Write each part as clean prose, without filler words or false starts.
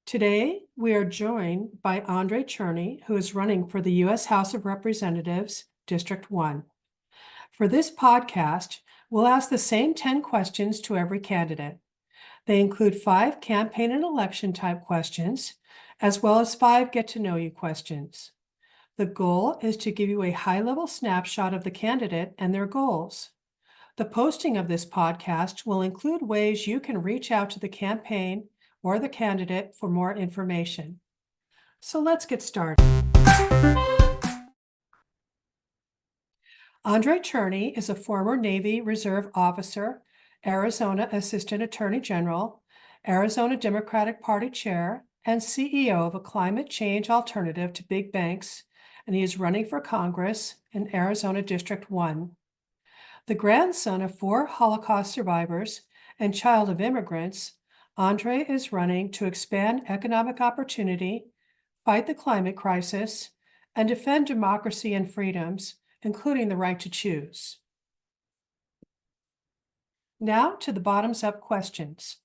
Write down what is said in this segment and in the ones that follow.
Today, we are joined by Andrei Cherny, who is running for the U.S. House of Representatives, District 1. For this podcast, we'll ask the same 10 questions to every candidate. They include 5 campaign and election type questions, as well as 5 get-to-know-you questions. The goal is to give you a high-level snapshot of the candidate and their goals. The posting of this podcast will include ways you can reach out to the campaign or the candidate for more information. So let's get started. Andrei Cherny is a former Navy Reserve officer, Arizona Assistant Attorney General, Arizona Democratic Party Chair, and CEO of a climate change alternative to big banks, and he is running for Congress in Arizona District 1. The grandson of 4 Holocaust survivors and child of immigrants, Andrei is running to expand economic opportunity, fight the climate crisis, and defend democracy and freedoms, including the right to choose. Now to the bottoms-up questions.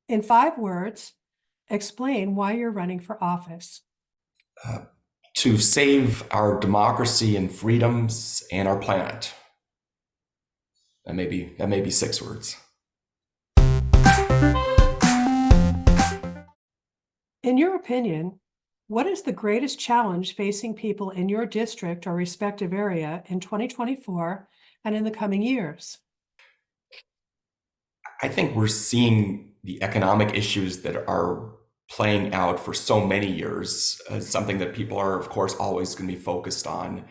In 5 words, explain why you're running for office. To save our democracy and freedoms and our planet. That may be 6 words. In your opinion, what is the greatest challenge facing people in your district or respective area in 2024 and in the coming years? I think we're seeing the economic issues that are playing out for so many years as something that people are, of course, always going to be focused on.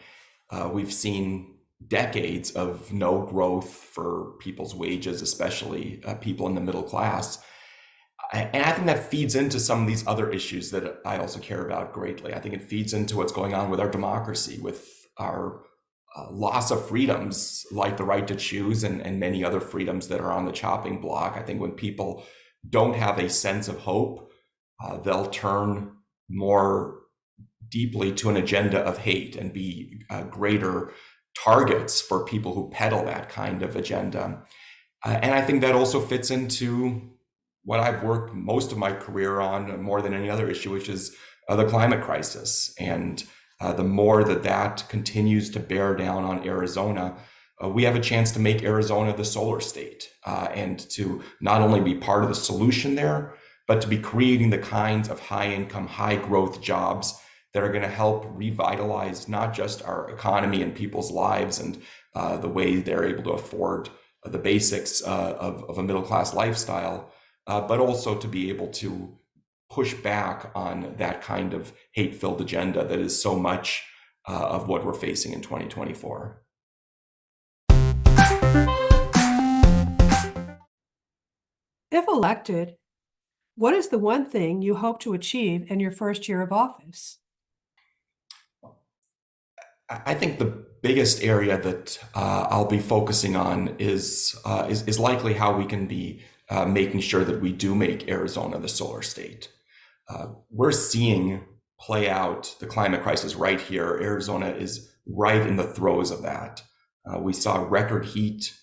We've seen decades of no growth for people's wages, especially people in the middle class. And I think that feeds into some of these other issues that I also care about greatly. I think it feeds into what's going on with our democracy, with our loss of freedoms like the right to choose and many other freedoms that are on the chopping block. I think when people don't have a sense of hope, they'll turn more deeply to an agenda of hate and be greater targets for people who peddle that kind of agenda. And I think that also fits into what I've worked most of my career on more than any other issue, which is the climate crisis. And the more that continues to bear down on Arizona, we have a chance to make Arizona the solar state and to not only be part of the solution there, but to be creating the kinds of high income, high growth jobs that are going to help revitalize not just our economy and people's lives and the way they're able to afford the basics of a middle class lifestyle, but also to be able to push back on that kind of hate-filled agenda that is so much of what we're facing in 2024. If elected, what is the one thing you hope to achieve in your first year of office? I think the biggest area that I'll be focusing on is likely how we can be making sure that we do make Arizona the solar state. We're seeing play out the climate crisis right here. Arizona is right in the throes of that. We saw record heat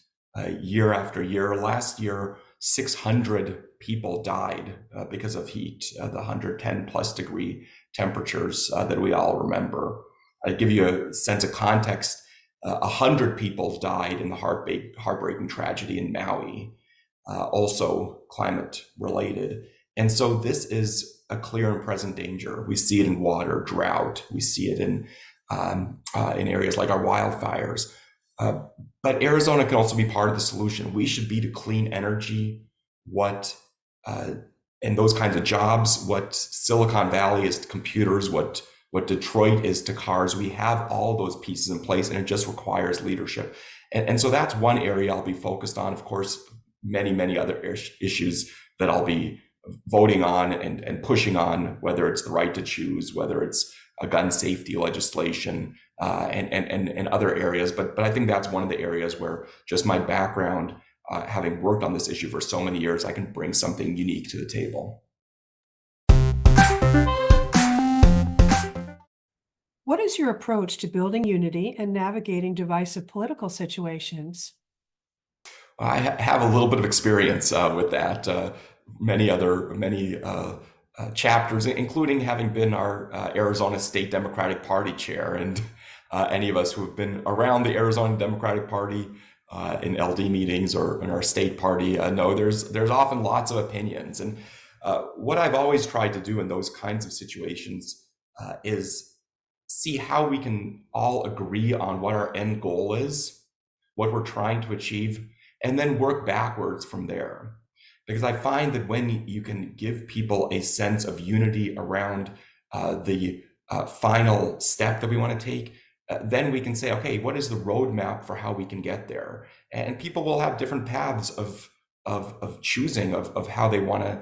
year after year. Last year, 600 people died because of heat, the 110 plus degree temperatures that we all remember. I give you a sense of context. 100 people died in the heartbreaking tragedy in Maui, also climate related. And so this is a clear and present danger. We see it in water, drought. We see it in areas like our wildfires. But Arizona can also be part of the solution. We should be to clean energy, and those kinds of jobs, what Silicon Valley is to computers, what Detroit is to cars. We have all those pieces in place, and it just requires leadership. And so that's one area I'll be focused on. Of course, many other issues that I'll be voting on and pushing on, whether it's the right to choose, whether it's a gun safety legislation, and other areas. But I think that's one of the areas where just my background, having worked on this issue for so many years, I can bring something unique to the table. What is your approach to building unity and navigating divisive political situations? Have a little bit of experience with that. Many chapters, including having been our Arizona State Democratic Party chair, and any of us who have been around the Arizona Democratic Party in LD meetings or in our state party know there's often lots of opinions, and what I've always tried to do in those kinds of situations is see how we can all agree on what our end goal is, what we're trying to achieve, and then work backwards from there. Because I find that when you can give people a sense of unity around the final step that we want to take, then we can say, okay, what is the roadmap for how we can get there? And people will have different paths of choosing of how they want to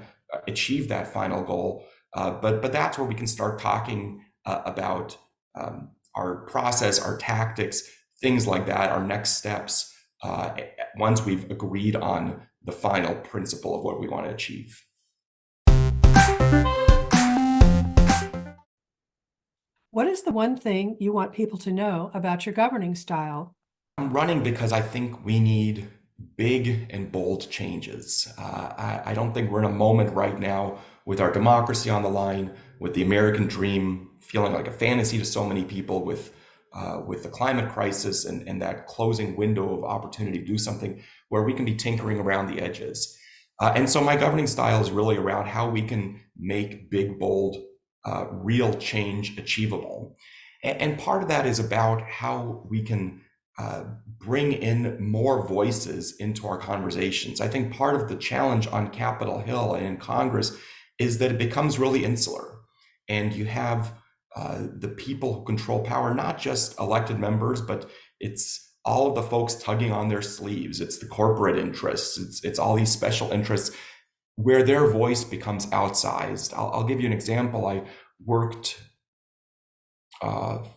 achieve that final goal. But that's where we can start talking about our process, our tactics, things like that, our next steps, once we've agreed on the final principle of what we want to achieve. What is the one thing you want people to know about your governing style? I'm running because I think we need big and bold changes. I don't think we're in a moment right now with our democracy on the line, with the American dream feeling like a fantasy to so many people, with the climate crisis and that closing window of opportunity to do something where we can be tinkering around the edges. And so my governing style is really around how we can make big, bold, real change achievable. And part of that is about how we can bring in more voices into our conversations. I think part of the challenge on Capitol Hill and in Congress is that it becomes really insular. And you have the people who control power, not just elected members, but it's all of the folks tugging on their sleeves. It's the corporate interests. It's all these special interests where their voice becomes outsized. I'll give you an example. I worked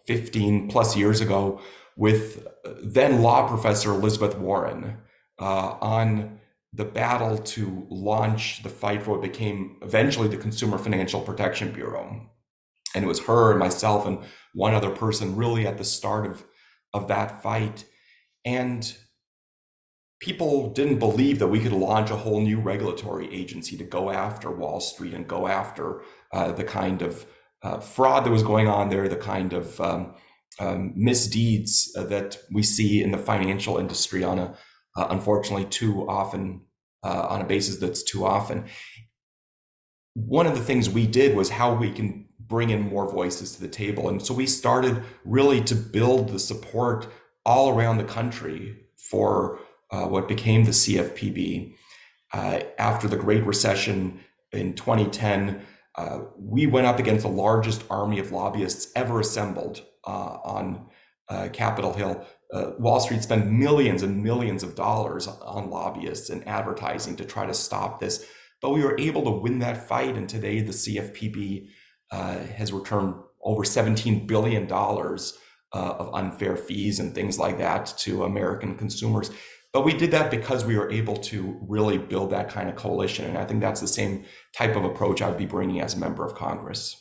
15 plus years ago with then law professor Elizabeth Warren on the battle to launch the fight for what became eventually the Consumer Financial Protection Bureau. And it was her and myself and one other person really at the start of that fight. And people didn't believe that we could launch a whole new regulatory agency to go after Wall Street and go after the kind of fraud that was going on there, the kind of misdeeds that we see in the financial industry on a unfortunately too often on a basis that's too often. One of the things we did was how we can bring in more voices to the table. And so we started really to build the support all around the country for what became the CFPB. After the Great Recession in 2010, we went up against the largest army of lobbyists ever assembled on Capitol Hill. Wall Street spent millions and millions of dollars on lobbyists and advertising to try to stop this. But we were able to win that fight, and today the CFPB has returned over $17 billion of unfair fees and things like that to American consumers. But we did that because we were able to really build that kind of coalition. And I think that's the same type of approach I'd be bringing as a member of Congress.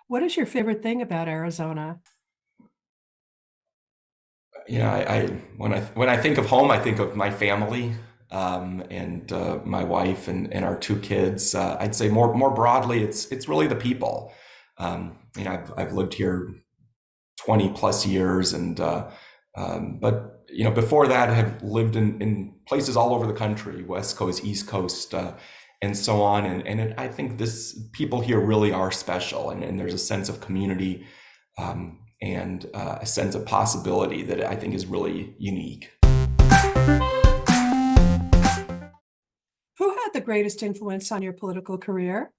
What is your favorite thing about Arizona? You know, when I think of home, I think of my family and my wife and our two kids. I'd say more broadly, it's really the people. You know, I've lived here 20 plus years, and but you know, before that, I have lived in places all over the country, West Coast, East Coast, and so on. I think people here really are special, and there's a sense of community and a sense of possibility that I think is really unique. Who had the greatest influence on your political career?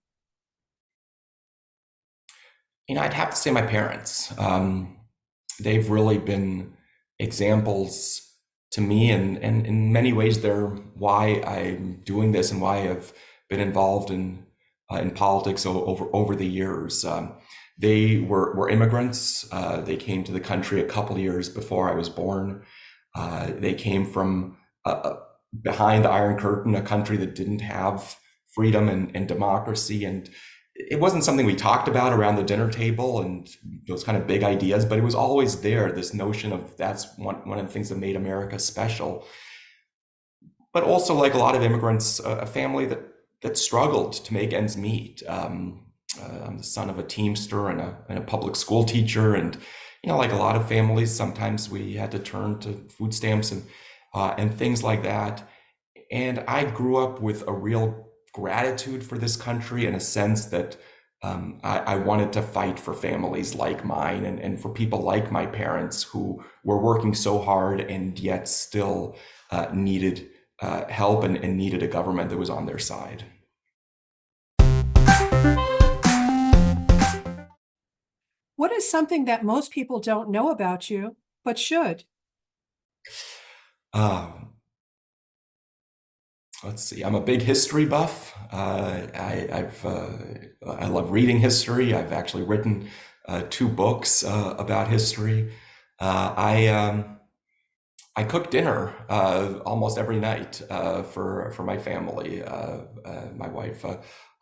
You know, I'd have to say my parents. They've really been examples to me, and in many ways, they're why I'm doing this and why I've been involved in politics over the years. They were immigrants. They came to the country a couple years before I was born. They came from behind the Iron Curtain, a country that didn't have freedom and democracy. And it wasn't something we talked about around the dinner table and those kind of big ideas, but it was always there. This notion of that's one of the things that made America special. But also, like a lot of immigrants, a family that struggled to make ends meet. I'm the son of a teamster and a public school teacher, and like a lot of families, sometimes we had to turn to food stamps and things like that. And I grew up with a real gratitude for this country and a sense that I wanted to fight for families like mine and for people like my parents who were working so hard and yet still needed help and needed a government that was on their side. What is something that most people don't know about you, but should? Um, let's see. I'm a big history buff. I love reading history. I've actually written 2 books about history. I cook dinner almost every night for my family. My wife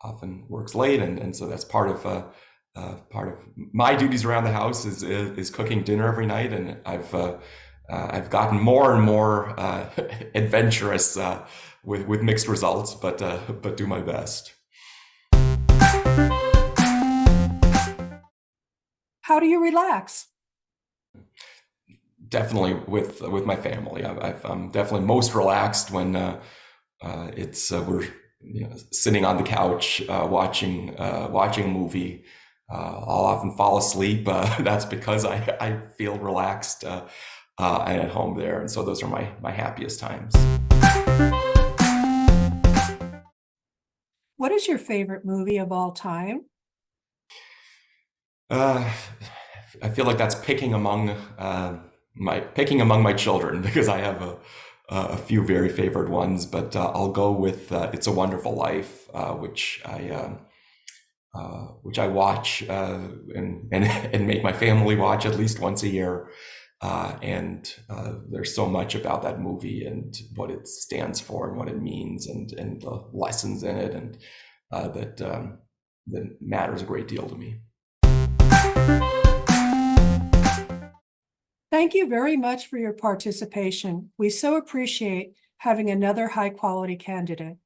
often works late, and so that's part of my duties around the house is cooking dinner every night. And I've gotten more and more adventurous with mixed results, but do my best. How do you relax? Definitely with my family. I'm definitely most relaxed when it's we're sitting on the couch watching a movie. I'll often fall asleep. That's because I feel relaxed and at home there, and so those are my happiest times. What is your favorite movie of all time? Uh, I feel like that's picking among my children because I have a few very favorite ones, but I'll go with "It's a Wonderful Life," which I watch and make my family watch at least once a year. And there's so much about that movie and what it stands for and what it means and the lessons in it, and that matters a great deal to me. Thank you very much for your participation. We so appreciate having another high-quality candidate.